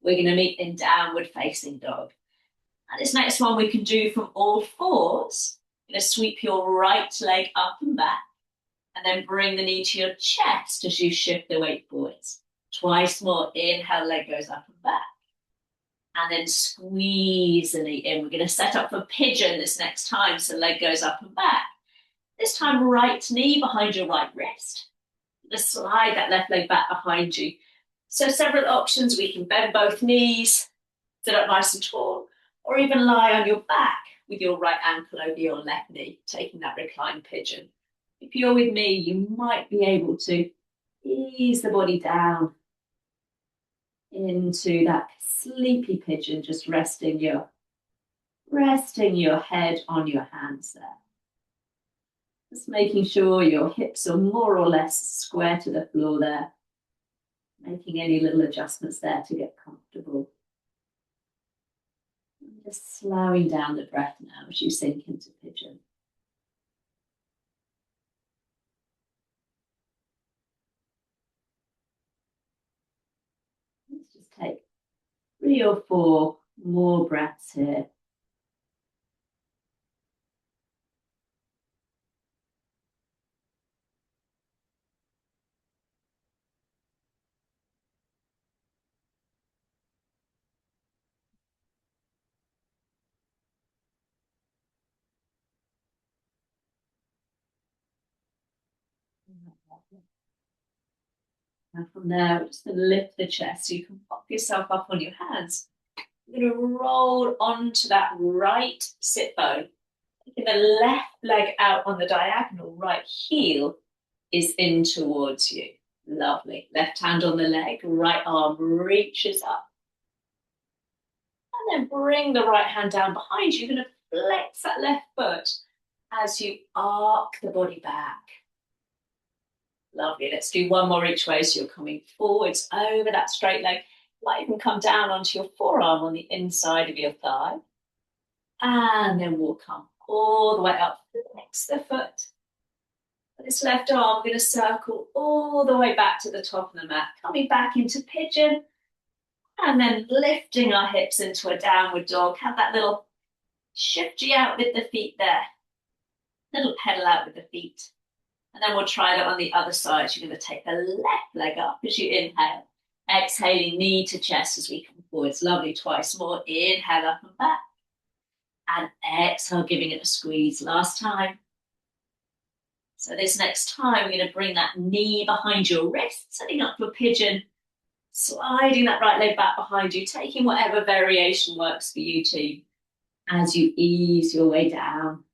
S1: We're going to meet in downward facing dog. And this next one we can do from all fours. You're going to sweep your right leg up and back, and then bring the knee to your chest as you shift the weight forwards. Twice more. Inhale, leg goes up and back. And then squeeze the knee in. We're going to set up for pigeon this next time, so leg goes up and back. This time, right knee behind your right wrist. Just slide that left leg back behind you. So several options. We can bend both knees, sit up nice and tall, or even lie on your back with your right ankle over your left knee, taking that reclined pigeon. If you're with me, you might be able to ease the body down into that sleepy pigeon, just resting your head on your hands there. Just making sure your hips are more or less square to the floor there. Making any little adjustments there to get comfortable. And just slowing down the breath now as you sink into pigeon. Let's just take 3 or 4 more breaths here. And from there, we're just going to lift the chest so you can pop yourself up on your hands. You're going to roll onto that right sit bone. Taking the left leg out on the diagonal, right heel is in towards you. Lovely. Left hand on the leg, right arm reaches up. And then bring the right hand down behind you. You're going to flex that left foot as you arc the body back. Lovely. Let's do one more each way. So you're coming forwards over that straight leg. You might even come down onto your forearm on the inside of your thigh. And then we'll come all the way up. Flex the foot. With this left arm, we're going to circle all the way back to the top of the mat. Coming back into pigeon. And then lifting our hips into a downward dog. Have that little shifty out with the feet there. Little pedal out with the feet. And then we'll try that on the other side. You're going to take the left leg up as you inhale. Exhaling knee to chest as we come forwards. Lovely. Twice more. Inhale up and back. And exhale, giving it a squeeze. Last time. So this next time, we're going to bring that knee behind your wrist, setting up for pigeon. Sliding that right leg back behind you, taking whatever variation works for you too, as you ease your way down.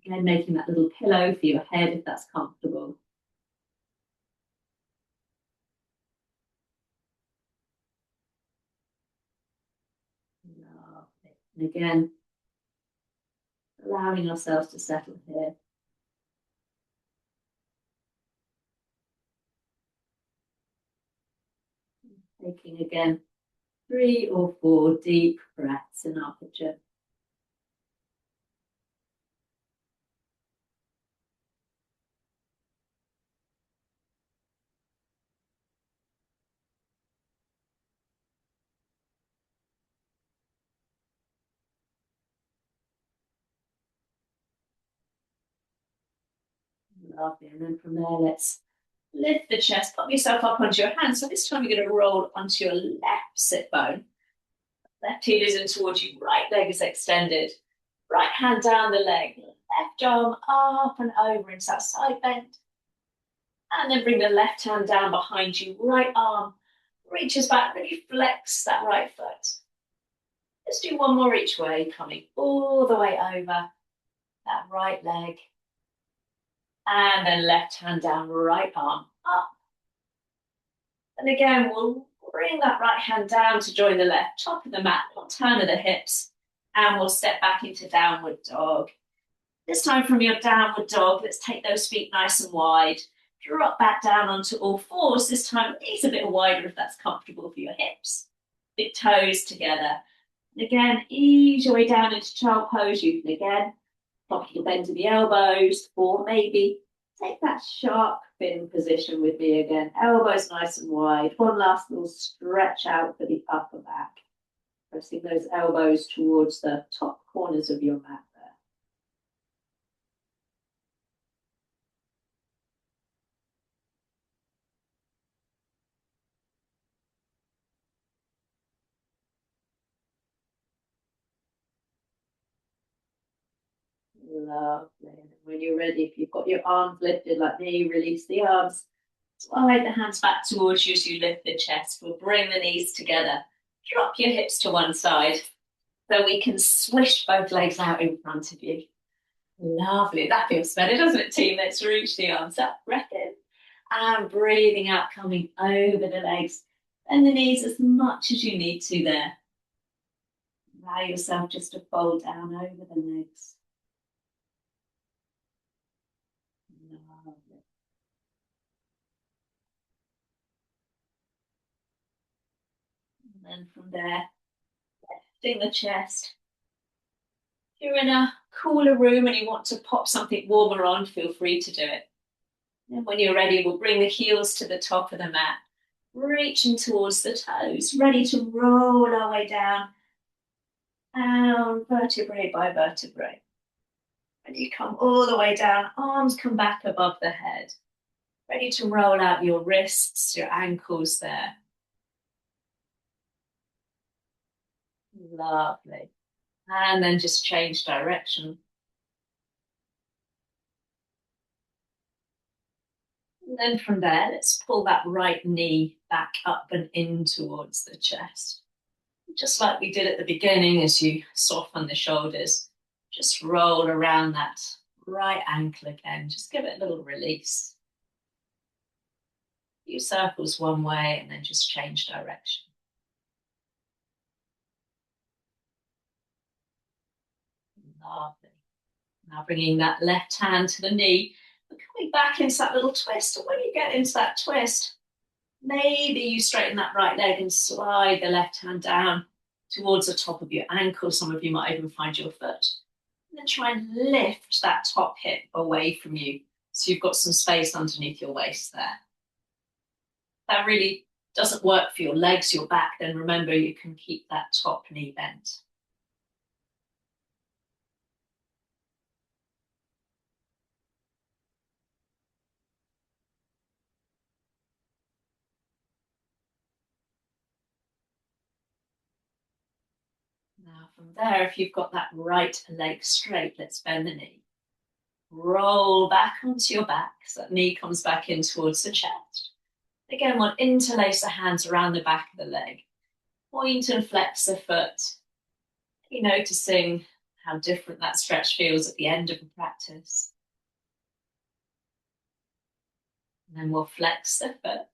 S1: Again, making that little pillow for your head if that's comfortable. Lovely. And again, allowing ourselves to settle here. Taking again 3 or 4 deep breaths in our pigeon. Lovely. And then from there, let's lift the chest, pop yourself up onto your hands. So this time you're going to roll onto your left sit bone. Left heel is in towards you, right leg is extended. Right hand down the leg, left arm up and over into that side bend. And then bring the left hand down behind you, right arm reaches back, really flex that right foot. Let's do one more each way, coming all the way over that right leg. And then left hand down, right arm up. And again, we'll bring that right hand down to join the left, top of the mat, turn of the hips, and we'll step back into downward dog. This time from your downward dog, let's take those feet nice and wide. Drop back down onto all fours. This time, knees a bit wider if that's comfortable for your hips. Big toes together. Again, ease your way down into child pose. You can again block your bend to the elbows, or maybe take that shark fin position with me again. Elbows nice and wide. One last little stretch out for the upper back. Pressing those elbows towards the top corners of your mat there. Lovely. And when you're ready, if you've got your arms lifted like me, release the arms. Slide the hands back towards you as you lift the chest. We'll bring the knees together. Drop your hips to one side so we can swish both legs out in front of you. Lovely. That feels better, doesn't it, team? Let's reach the arms up. Breath in. And breathing out, coming over the legs. Bend the knees as much as you need to there. Allow yourself just to fold down over the legs. Lovely. And then from there, lifting the chest. If you're in a cooler room and you want to pop something warmer on, feel free to do it. And when you're ready, we'll bring the heels to the top of the mat, reaching towards the toes, ready to roll our way down vertebrae by vertebrae. When you come all the way down, arms come back above the head, ready to roll out your wrists, your ankles there. Lovely. And then just change direction. And then from there, let's pull that right knee back up and in towards the chest. Just like we did at the beginning as you soften the shoulders, just roll around that right ankle again. Just give it a little release. A few circles one way and then just change direction. Lovely. Now bringing that left hand to the knee, and coming back into that little twist. And when you get into that twist, maybe you straighten that right leg and slide the left hand down towards the top of your ankle. Some of you might even find your foot. And then try and lift that top hip away from you so you've got some space underneath your waist there. That really doesn't work for your legs, your back, then remember you can keep that top knee bent. Now from there, if you've got that right leg straight, let's bend the knee. Roll back onto your back so that knee comes back in towards the chest. Again, we'll interlace the hands around the back of the leg. Point and flex the foot. You're noticing how different that stretch feels at the end of the practice. And then we'll flex the foot.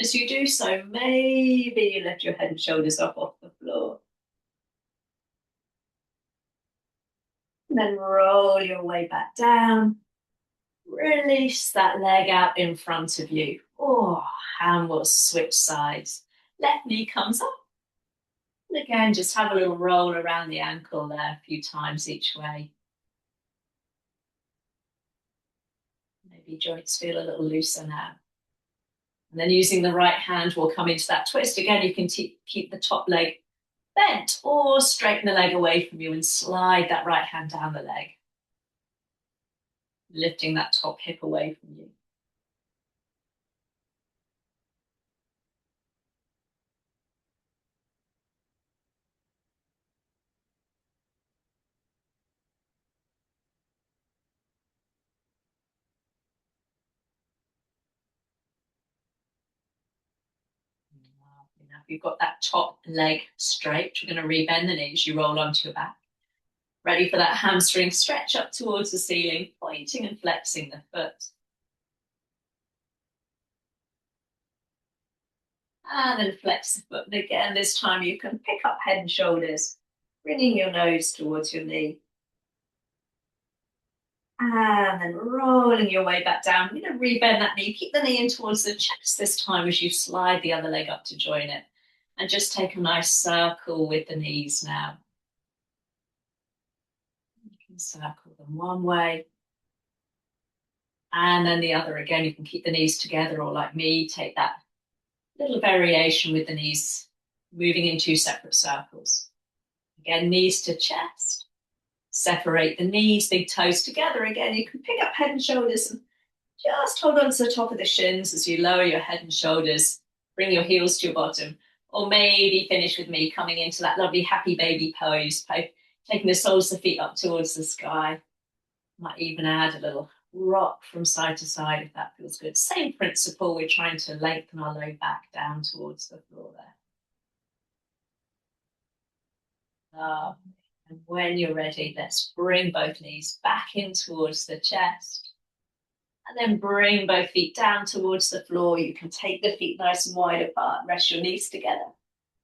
S1: As you do so, maybe you lift your head and shoulders up off the floor. And then roll your way back down. Release that leg out in front of you. And we'll switch sides. Left knee comes up. And again, just have a little roll around the ankle there a few times each way. Maybe joints feel a little looser now. And then using the right hand, we'll come into that twist. Again, you can keep the top leg bent or straighten the leg away from you and slide that right hand down the leg. Lifting that top hip away from you. Now, if you've got that top leg straight, you're going to rebend the knees. You roll onto your back. Ready for that hamstring stretch up towards the ceiling, pointing and flexing the foot. And then flex the foot. And again, this time you can pick up head and shoulders, bringing your nose towards your knee. And then rolling your way back down. You're going to rebend that knee. Keep the knee in towards the chest this time as you slide the other leg up to join it. And just take a nice circle with the knees now. You can circle them one way and then the other. Again, you can keep the knees together, or like me, take that little variation with the knees moving in two separate circles. Again, knees to chest. Separate the knees, big toes together. Again, you can pick up head and shoulders and just hold on to the top of the shins as you lower your head and shoulders. Bring your heels to your bottom. Or maybe finish with me coming into that lovely happy baby pose, taking the soles of the feet up towards the sky. Might even add a little rock from side to side if that feels good. Same principle, we're trying to lengthen our low back down towards the floor there. And when you're ready, let's bring both knees back in towards the chest. And then bring both feet down towards the floor. You can take the feet nice and wide apart, rest your knees together,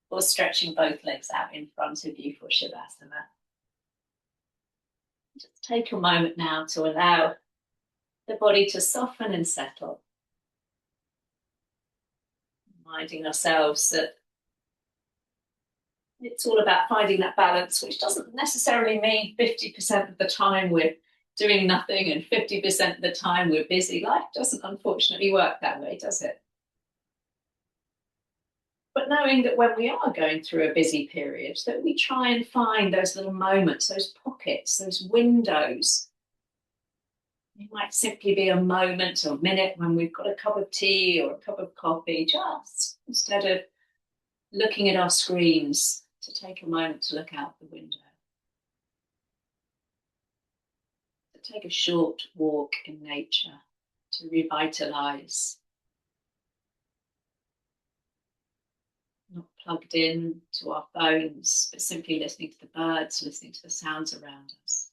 S1: or stretching both legs out in front of you for Shavasana. Just take a moment now to allow the body to soften and settle. Reminding ourselves that it's all about finding that balance, which doesn't necessarily mean 50% of the time we're doing nothing and 50% of the time we're busy. Life doesn't unfortunately work that way, does it? But knowing that when we are going through a busy period, that we try and find those little moments, those pockets, those windows. It might simply be a moment or a minute when we've got a cup of tea or a cup of coffee, just instead of looking at our screens, to take a moment to look out the window. To take a short walk in nature to revitalize. Not plugged in to our phones, but simply listening to the birds, listening to the sounds around us.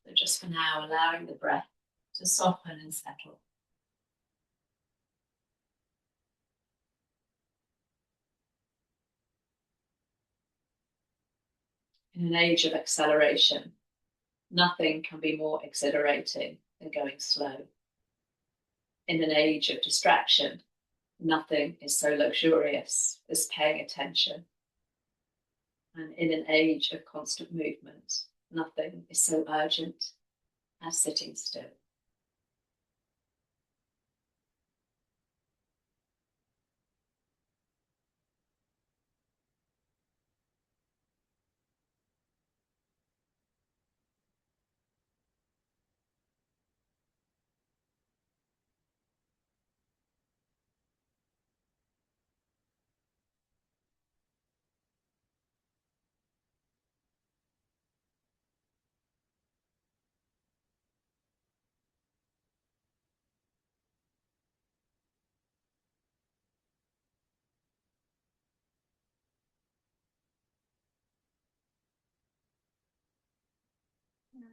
S1: So just for now, allowing the breath to soften and settle. In an age of acceleration, nothing can be more exhilarating than going slow. In an age of distraction, nothing is so luxurious as paying attention. And in an age of constant movement, nothing is so urgent as sitting still.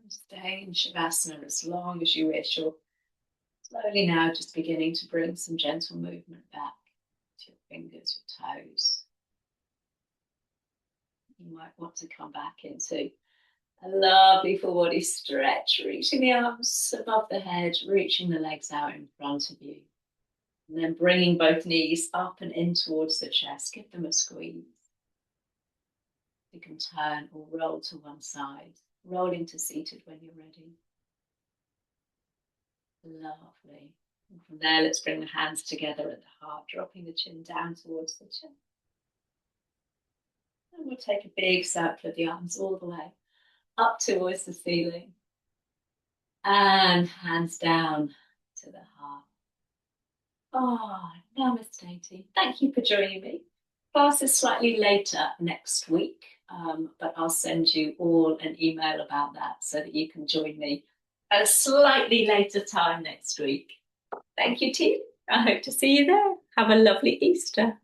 S1: Stay in Shavasana as long as you wish, or slowly now just beginning to bring some gentle movement back to your fingers, your toes. You might want to come back into a lovely full body stretch, reaching the arms above the head, reaching the legs out in front of you. And then bringing both knees up and in towards the chest. Give them a squeeze. You can turn or roll to one side. Roll into seated when you're ready. Lovely. And from there, let's bring the hands together at the heart, dropping the chin down towards the chin. And we'll take a big circle of the arms all the way up towards the ceiling. And hands down to the heart. Oh, namaste. Thank you for joining me. Class is slightly later next week, but I'll send you all an email about that so that you can join me at a slightly later time next week. Thank you, team. I hope to see you there. Have a lovely Easter.